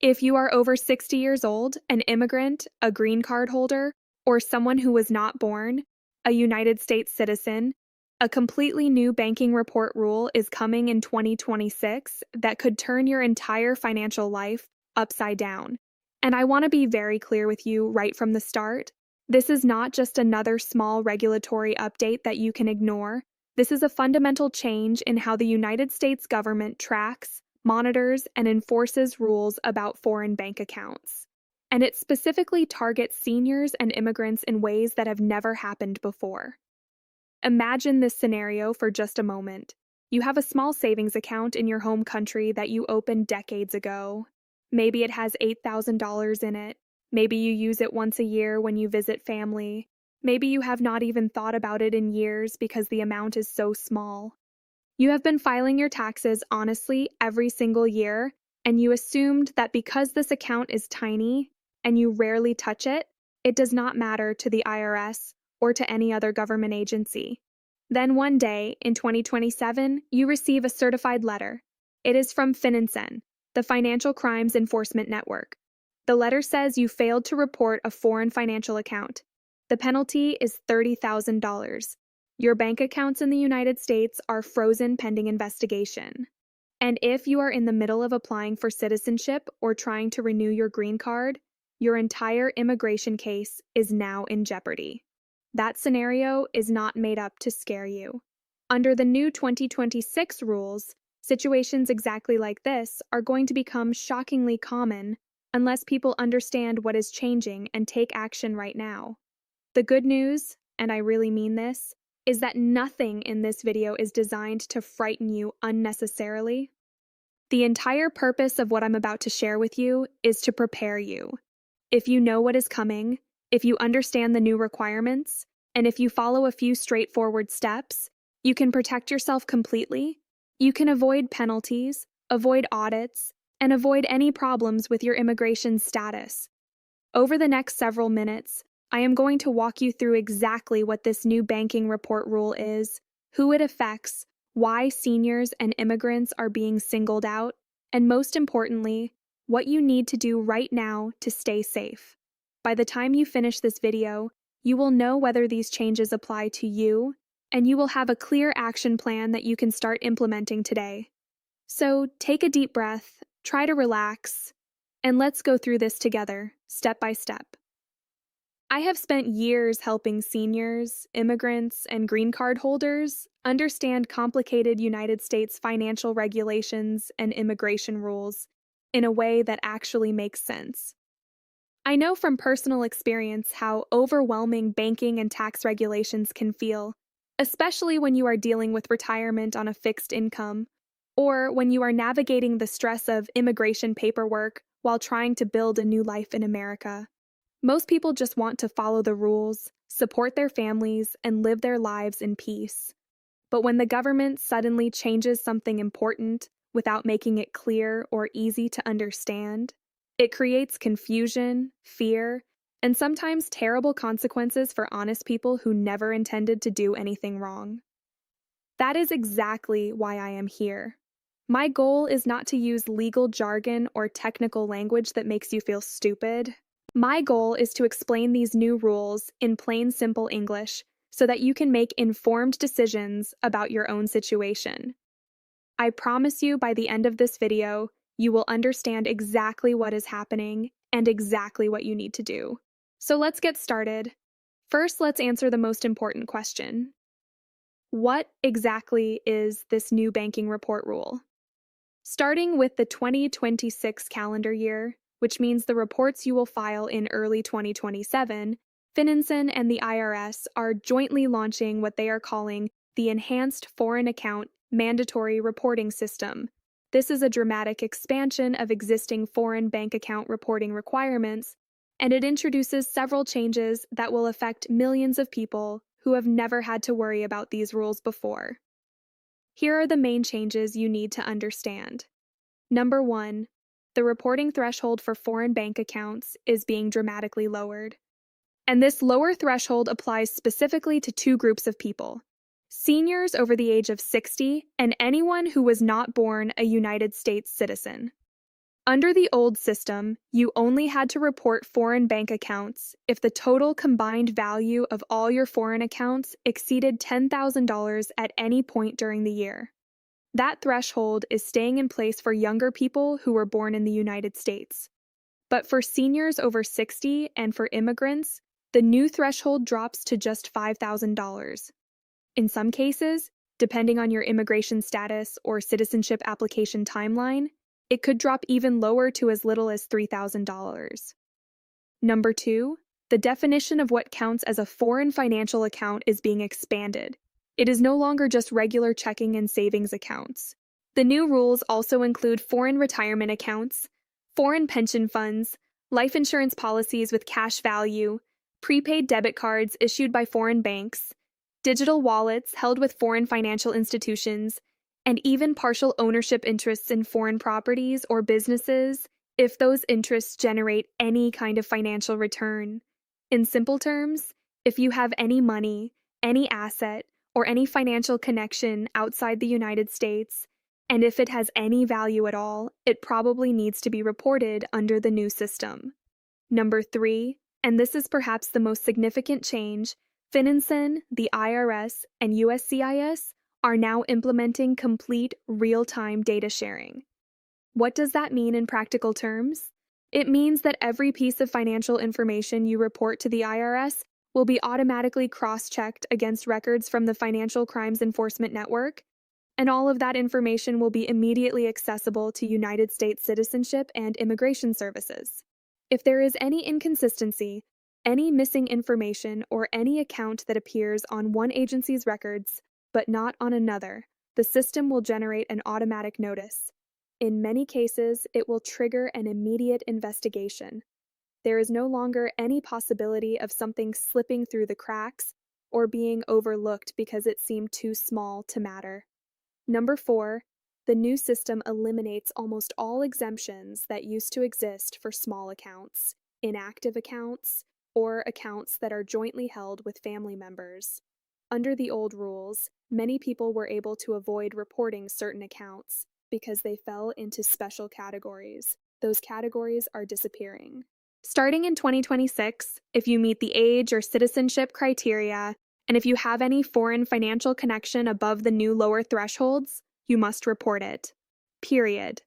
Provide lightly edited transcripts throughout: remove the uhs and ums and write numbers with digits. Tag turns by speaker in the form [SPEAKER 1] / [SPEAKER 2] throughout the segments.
[SPEAKER 1] If you are over 60 years old, an immigrant, a green card holder, or someone who was not born, a United States citizen, a completely new banking report rule is coming in 2026 that could turn your entire financial life upside down. And I want to be very clear with you right from the start. This is not just another small regulatory update that you can ignore. This is a fundamental change in how the United States government tracks, monitors, and enforces rules about foreign bank accounts. And it specifically targets seniors and immigrants in ways that have never happened before. Imagine this scenario for just a moment. You have a small savings account in your home country that you opened decades ago. Maybe it has $8,000 in it. Maybe you use it once a year when you visit family. Maybe you have not even thought about it in years because the amount is so small. You have been filing your taxes honestly every single year, and you assumed that because this account is tiny and you rarely touch it, it does not matter to the IRS or to any other government agency. Then one day, in 2027, you receive a certified letter. It is from FinCEN, the Financial Crimes Enforcement Network. The letter says you failed to report a foreign financial account. The penalty is $30,000. Your bank accounts in the United States are frozen pending investigation. And if you are in the middle of applying for citizenship or trying to renew your green card, your entire immigration case is now in jeopardy. That scenario is not made up to scare you. Under the new 2026 rules, situations exactly like this are going to become shockingly common unless people understand what is changing and take action right now. The good news, and I really mean this, is that nothing in this video is designed to frighten you unnecessarily. The entire purpose of what I'm about to share with you is to prepare you. If you know what is coming, if you understand the new requirements, and if you follow a few straightforward steps, you can protect yourself completely. You can avoid penalties, avoid audits, and avoid any problems with your immigration status. Over the next several minutes, I am going to walk you through exactly what this new banking report rule is, who it affects, why seniors and immigrants are being singled out, and most importantly, what you need to do right now to stay safe. By the time you finish this video, you will know whether these changes apply to you, and you will have a clear action plan that you can start implementing today. So take a deep breath, try to relax, and let's go through this together, step by step. I have spent years helping seniors, immigrants, and green card holders understand complicated United States financial regulations and immigration rules in a way that actually makes sense. I know from personal experience how overwhelming banking and tax regulations can feel, especially when you are dealing with retirement on a fixed income, or when you are navigating the stress of immigration paperwork while trying to build a new life in America. Most people just want to follow the rules, support their families, and live their lives in peace. But when the government suddenly changes something important without making it clear or easy to understand, it creates confusion, fear, and sometimes terrible consequences for honest people who never intended to do anything wrong. That is exactly why I am here. My goal is not to use legal jargon or technical language that makes you feel stupid. My goal is to explain these new rules in plain, simple English so that you can make informed decisions about your own situation. I promise you by the end of this video, you will understand exactly what is happening and exactly what you need to do. So let's get started. First, let's answer the most important question. What exactly is this new banking report rule? Starting with the 2026 calendar year, which means the reports you will file in early 2027, FinCEN and the IRS are jointly launching what they are calling the Enhanced Foreign Account Mandatory Reporting System. This is a dramatic expansion of existing foreign bank account reporting requirements, and it introduces several changes that will affect millions of people who have never had to worry about these rules before. Here are the main changes you need to understand. Number 1. The reporting threshold for foreign bank accounts is being dramatically lowered. And this lower threshold applies specifically to two groups of people: seniors over the age of 60 and anyone who was not born a United States citizen. Under the old system, you only had to report foreign bank accounts if the total combined value of all your foreign accounts exceeded $10,000 at any point during the year. That threshold is staying in place for younger people who were born in the United States. But for seniors over 60 and for immigrants, the new threshold drops to just $5,000. In some cases, depending on your immigration status or citizenship application timeline, it could drop even lower to as little as $3,000. Number 2, the definition of what counts as a foreign financial account is being expanded. It is no longer just regular checking and savings accounts. The new rules also include foreign retirement accounts, foreign pension funds, life insurance policies with cash value, prepaid debit cards issued by foreign banks, digital wallets held with foreign financial institutions, and even partial ownership interests in foreign properties or businesses if those interests generate any kind of financial return. In simple terms, if you have any money, any asset, or any financial connection outside the United States, and if it has any value at all, it probably needs to be reported under the new system. Number 3, and this is perhaps the most significant change, FinCEN, the IRS, and USCIS are now implementing complete real-time data sharing. What does that mean in practical terms? It means that every piece of financial information you report to the IRS will be automatically cross-checked against records from the Financial Crimes Enforcement Network, and all of that information will be immediately accessible to United States Citizenship and Immigration Services. If there is any inconsistency, any missing information, or any account that appears on one agency's records but not on another, the system will generate an automatic notice. In many cases, it will trigger an immediate investigation. There is no longer any possibility of something slipping through the cracks or being overlooked because it seemed too small to matter. Number 4, the new system eliminates almost all exemptions that used to exist for small accounts, inactive accounts, or accounts that are jointly held with family members. Under the old rules, many people were able to avoid reporting certain accounts because they fell into special categories. Those categories are disappearing. Starting in 2026, if you meet the age or citizenship criteria, and if you have any foreign financial connection above the new lower thresholds, you must report it. Period.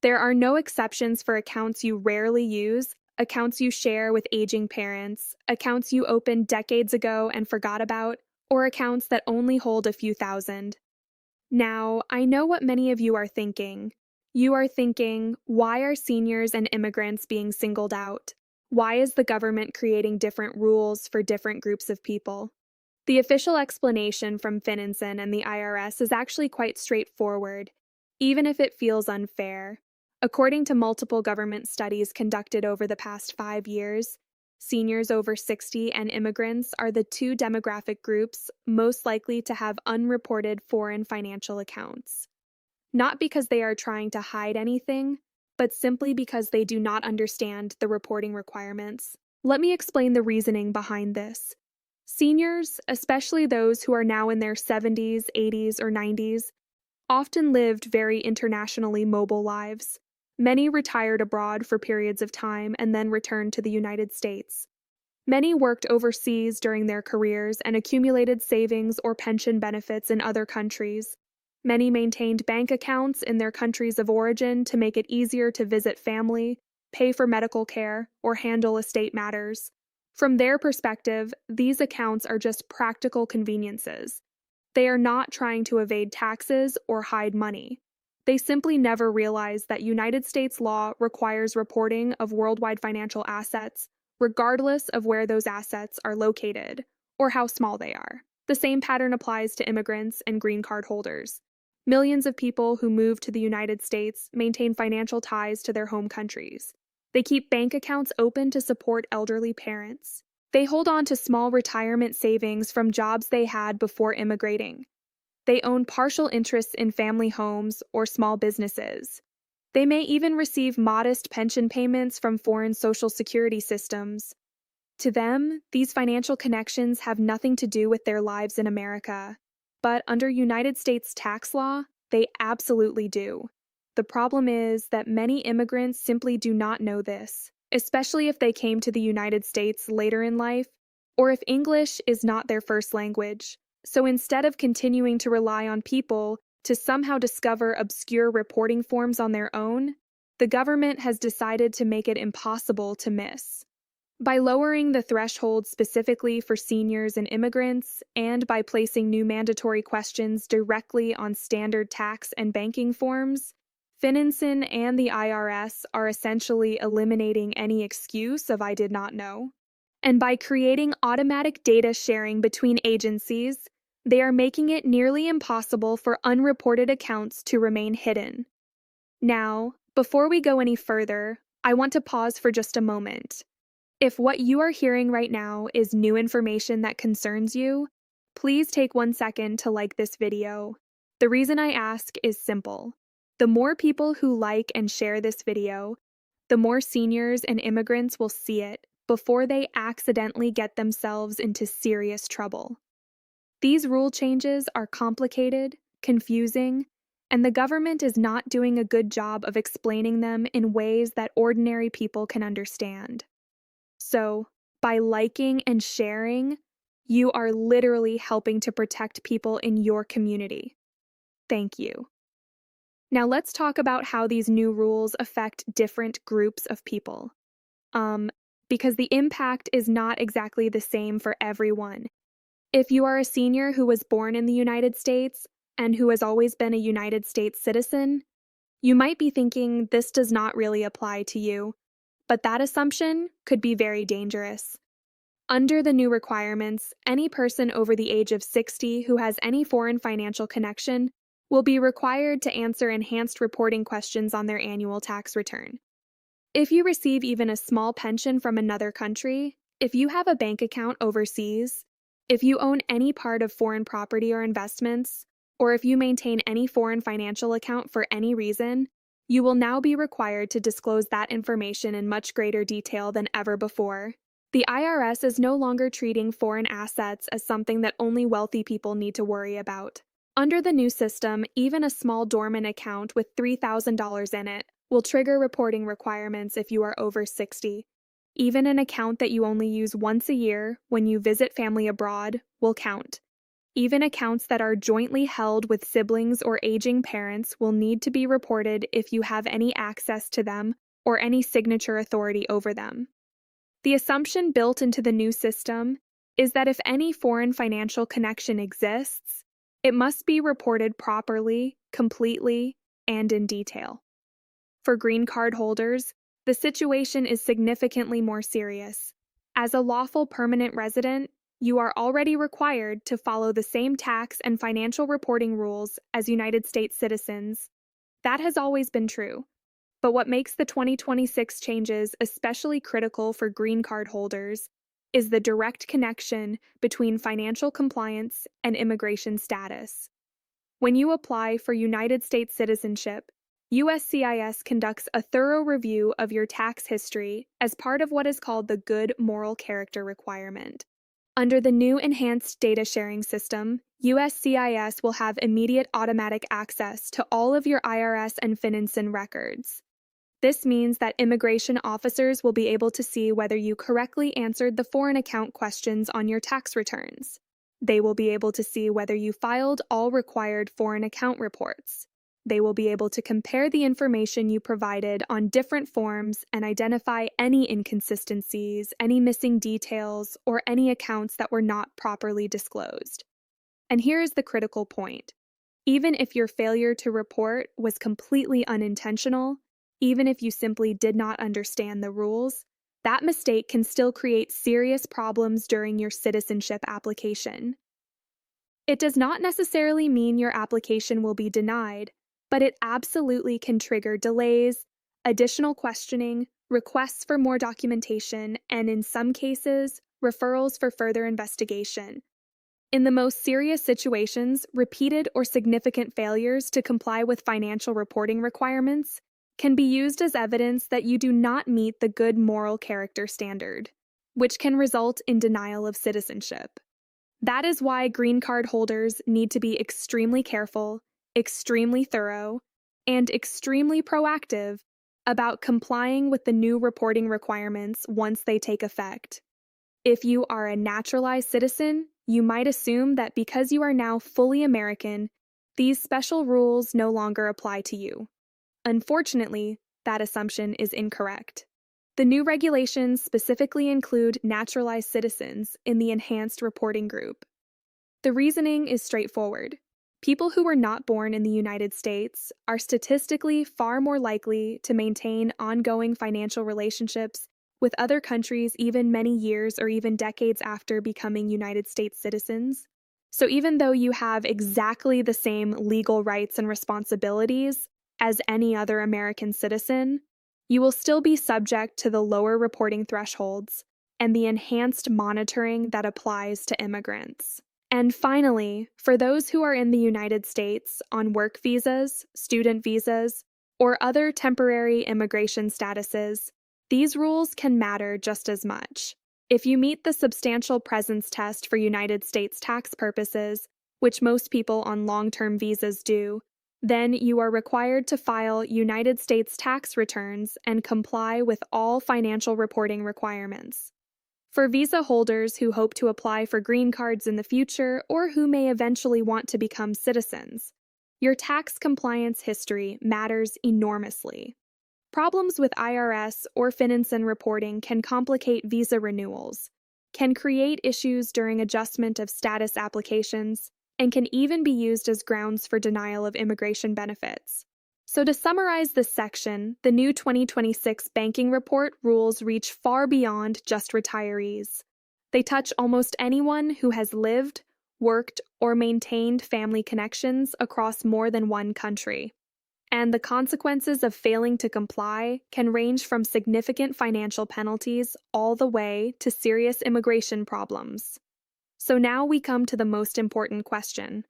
[SPEAKER 1] There are no exceptions for accounts you rarely use, accounts you share with aging parents, accounts you opened decades ago and forgot about, or accounts that only hold a few thousand. Now, I know what many of you are thinking. You are thinking, why are seniors and immigrants being singled out? Why is the government creating different rules for different groups of people? The official explanation from FinCEN and the IRS is actually quite straightforward, even if it feels unfair. According to multiple government studies conducted over the past 5 years, seniors over 60 and immigrants are the two demographic groups most likely to have unreported foreign financial accounts. Not because they are trying to hide anything, but simply because they do not understand the reporting requirements. Let me explain the reasoning behind this. Seniors, especially those who are now in their 70s, 80s, or 90s, often lived very internationally mobile lives. Many retired abroad for periods of time and then returned to the United States. Many worked overseas during their careers and accumulated savings or pension benefits in other countries. Many maintained bank accounts in their countries of origin to make it easier to visit family, pay for medical care, or handle estate matters. From their perspective, these accounts are just practical conveniences. They are not trying to evade taxes or hide money. They simply never realized that United States law requires reporting of worldwide financial assets, regardless of where those assets are located or how small they are. The same pattern applies to immigrants and green card holders. Millions of people who move to the United States maintain financial ties to their home countries. They keep bank accounts open to support elderly parents. They hold on to small retirement savings from jobs they had before immigrating. They own partial interests in family homes or small businesses. They may even receive modest pension payments from foreign social security systems. To them, these financial connections have nothing to do with their lives in America. But under United States tax law, they absolutely do. The problem is that many immigrants simply do not know this, especially if they came to the United States later in life, or if English is not their first language. So instead of continuing to rely on people to somehow discover obscure reporting forms on their own, the government has decided to make it impossible to miss. By lowering the threshold specifically for seniors and immigrants, and by placing new mandatory questions directly on standard tax and banking forms, FinCEN and the IRS are essentially eliminating any excuse of "I did not know." And by creating automatic data sharing between agencies, they are making it nearly impossible for unreported accounts to remain hidden. Now, before we go any further, I want to pause for just a moment. If what you are hearing right now is new information that concerns you, please take 1 second to like this video. The reason I ask is simple. The more people who like and share this video, the more seniors and immigrants will see it before they accidentally get themselves into serious trouble. These rule changes are complicated, confusing, and the government is not doing a good job of explaining them in ways that ordinary people can understand. So, by liking and sharing, you are literally helping to protect people in your community. Thank you. Now let's talk about how these new rules affect different groups of people. Because the impact is not exactly the same for everyone. If you are a senior who was born in the United States and who has always been a United States citizen, you might be thinking this does not really apply to you. But that assumption could be very dangerous. Under the new requirements, any person over the age of 60 who has any foreign financial connection will be required to answer enhanced reporting questions on their annual tax return. If you receive even a small pension from another country, if you have a bank account overseas, if you own any part of foreign property or investments, or if you maintain any foreign financial account for any reason, you will now be required to disclose that information in much greater detail than ever before. The IRS is no longer treating foreign assets as something that only wealthy people need to worry about. Under the new system, even a small dormant account with $3,000 in it will trigger reporting requirements if you are over 60. Even an account that you only use once a year when you visit family abroad will count. Even accounts that are jointly held with siblings or aging parents will need to be reported if you have any access to them or any signature authority over them. The assumption built into the new system is that if any foreign financial connection exists, it must be reported properly, completely, and in detail. For green card holders, the situation is significantly more serious. As a lawful permanent resident, you are already required to follow the same tax and financial reporting rules as United States citizens. That has always been true. But what makes the 2026 changes especially critical for green card holders is the direct connection between financial compliance and immigration status. When you apply for United States citizenship, USCIS conducts a thorough review of your tax history as part of what is called the Good Moral Character requirement. Under the new enhanced data sharing system, USCIS will have immediate automatic access to all of your IRS and FinCEN records. This means that immigration officers will be able to see whether you correctly answered the foreign account questions on your tax returns. They will be able to see whether you filed all required foreign account reports. They will be able to compare the information you provided on different forms and identify any inconsistencies, any missing details, or any accounts that were not properly disclosed. And here is the critical point. Even if your failure to report was completely unintentional, even if you simply did not understand the rules, that mistake can still create serious problems during your citizenship application. It does not necessarily mean your application will be denied, but it absolutely can trigger delays, additional questioning, requests for more documentation, and in some cases, referrals for further investigation. In the most serious situations, repeated or significant failures to comply with financial reporting requirements can be used as evidence that you do not meet the good moral character standard, which can result in denial of citizenship. That is why green card holders need to be extremely careful, extremely thorough, and extremely proactive about complying with the new reporting requirements once they take effect. If you are a naturalized citizen, you might assume that because you are now fully American, these special rules no longer apply to you. Unfortunately, that assumption is incorrect. The new regulations specifically include naturalized citizens in the enhanced reporting group. The reasoning is straightforward. People who were not born in the United States are statistically far more likely to maintain ongoing financial relationships with other countries even many years or even decades after becoming United States citizens. So even though you have exactly the same legal rights and responsibilities as any other American citizen, you will still be subject to the lower reporting thresholds and the enhanced monitoring that applies to immigrants. And finally, for those who are in the United States on work visas, student visas, or other temporary immigration statuses, these rules can matter just as much. If you meet the substantial presence test for United States tax purposes, which most people on long-term visas do, then you are required to file United States tax returns and comply with all financial reporting requirements. For visa holders who hope to apply for green cards in the future or who may eventually want to become citizens, your tax compliance history matters enormously. Problems with IRS or FinCEN reporting can complicate visa renewals, can create issues during adjustment of status applications, and can even be used as grounds for denial of immigration benefits. So to summarize this section, the new 2026 banking report rules reach far beyond just retirees. They touch almost anyone who has lived, worked, or maintained family connections across more than one country. And the consequences of failing to comply can range from significant financial penalties all the way to serious immigration problems. So now we come to the most important question.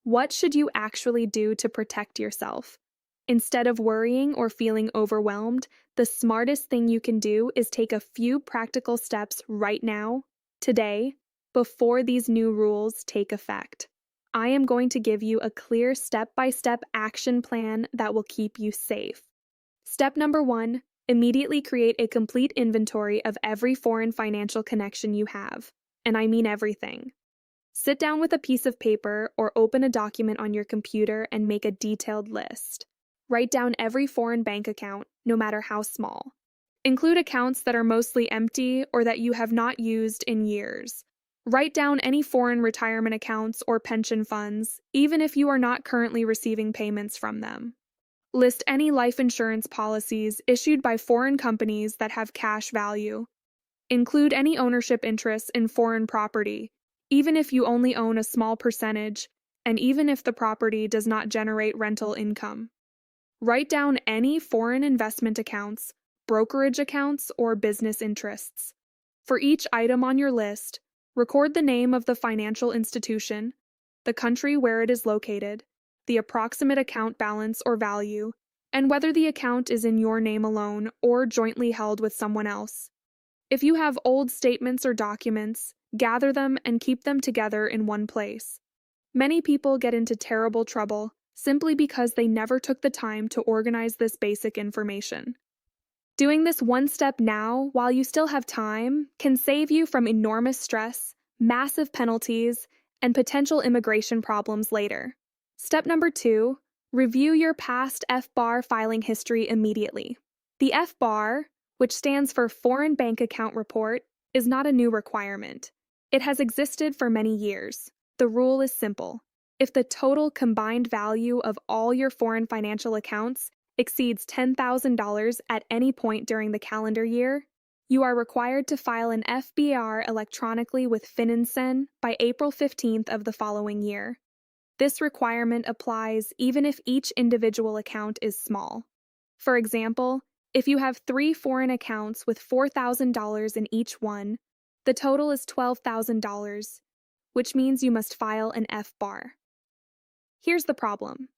[SPEAKER 1] What should you actually do to protect yourself? Instead of worrying or feeling overwhelmed, the smartest thing you can do is take a few practical steps right now, today, before these new rules take effect. I am going to give you a clear step-by-step action plan that will keep you safe. Step number 1, immediately create a complete inventory of every foreign financial connection you have. And I mean everything. Sit down with a piece of paper or open a document on your computer and make a detailed list. Write down every foreign bank account, no matter how small. Include accounts that are mostly empty or that you have not used in years. Write down any foreign retirement accounts or pension funds, even if you are not currently receiving payments from them. List any life insurance policies issued by foreign companies that have cash value. Include any ownership interests in foreign property, even if you only own a small percentage, and even if the property does not generate rental income. Write down any foreign investment accounts, brokerage accounts, or business interests. For each item on your list, record the name of the financial institution, the country where it is located, the approximate account balance or value, and whether the account is in your name alone or jointly held with someone else. If you have old statements or documents, gather them and keep them together in one place. Many people get into terrible trouble simply because they never took the time to organize this basic information. Doing this one step now, while you still have time, can save you from enormous stress, massive penalties, and potential immigration problems later. Step number 2, review your past FBAR filing history immediately. The FBAR, which stands for Foreign Bank Account Report, is not a new requirement. It has existed for many years. The rule is simple. If the total combined value of all your foreign financial accounts exceeds $10,000 at any point during the calendar year, you are required to file an FBAR electronically with FinCEN by April 15th of the following year. This requirement applies even if each individual account is small. For example, if you have 3 foreign accounts with $4,000 in each one, the total is $12,000, which means you must file an FBAR. Here's the problem.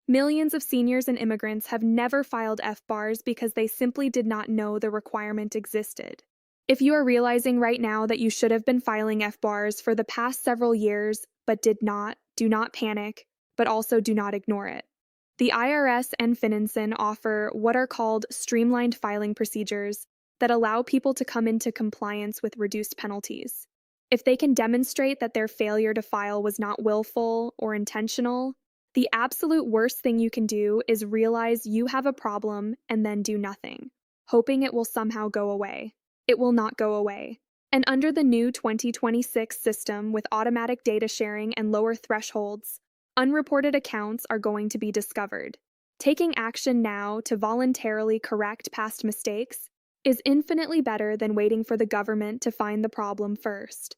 [SPEAKER 1] Millions of seniors and immigrants have never filed FBARs because they simply did not know the requirement existed. If you are realizing right now that you should have been filing FBARs for the past several years but did not, do not panic, but also do not ignore it. The IRS and FinCEN offer what are called streamlined filing procedures that allow people to come into compliance with reduced penalties. If they can demonstrate that their failure to file was not willful or intentional, the absolute worst thing you can do is realize you have a problem and then do nothing, hoping it will somehow go away. It will not go away. And under the new 2026 system with automatic data sharing and lower thresholds, unreported accounts are going to be discovered. Taking action now to voluntarily correct past mistakes is infinitely better than waiting for the government to find the problem first.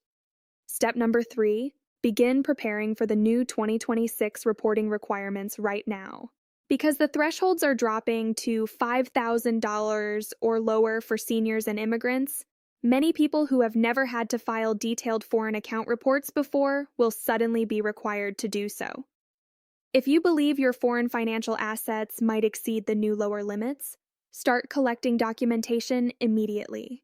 [SPEAKER 1] Step number 3, begin preparing for the new 2026 reporting requirements right now. Because the thresholds are dropping to $5,000 or lower for seniors and immigrants, many people who have never had to file detailed foreign account reports before will suddenly be required to do so. If you believe your foreign financial assets might exceed the new lower limits, start collecting documentation immediately.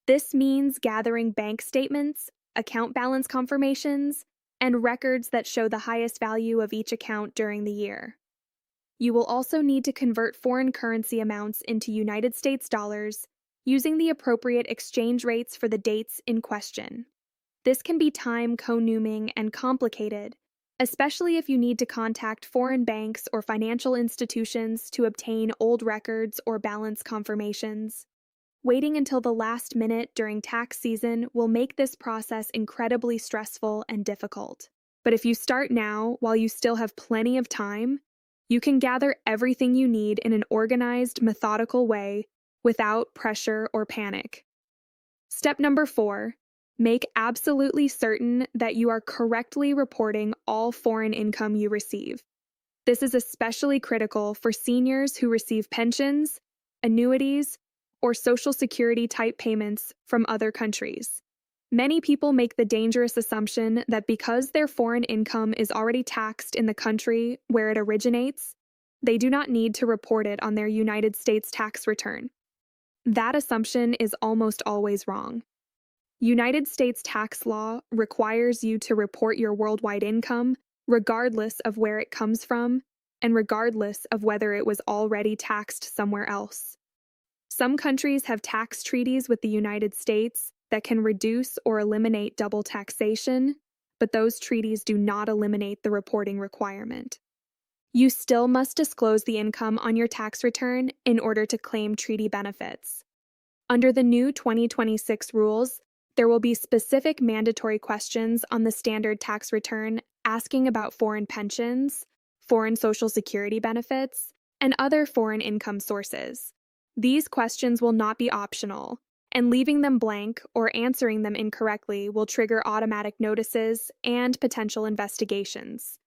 [SPEAKER 1] This means gathering bank statements, account balance confirmations, and records that show the highest value of each account during the year. You will also need to convert foreign currency amounts into United States dollars using the appropriate exchange rates for the dates in question. This can be time-consuming and complicated, especially if you need to contact foreign banks or financial institutions to obtain old records or balance confirmations. Waiting until the last minute during tax season will make this process incredibly stressful and difficult. But if you start now, while you still have plenty of time, you can gather everything you need in an organized, methodical way without pressure or panic. Step number 4. Make absolutely certain that you are correctly reporting all foreign income you receive. This is especially critical for seniors who receive pensions, annuities, or Social Security type payments from other countries. Many people make the dangerous assumption that because their foreign income is already taxed in the country where it originates, they do not need to report it on their United States tax return. That assumption is almost always wrong. United States tax law requires you to report your worldwide income regardless of where it comes from and regardless of whether it was already taxed somewhere else. Some countries have tax treaties with the United States that can reduce or eliminate double taxation, but those treaties do not eliminate the reporting requirement. You still must disclose the income on your tax return in order to claim treaty benefits. Under the new 2026 rules, there will be specific mandatory questions on the standard tax return asking about foreign pensions, foreign Social Security benefits, and other foreign income sources. These questions will not be optional, and leaving them blank or answering them incorrectly will trigger automatic notices and potential investigations.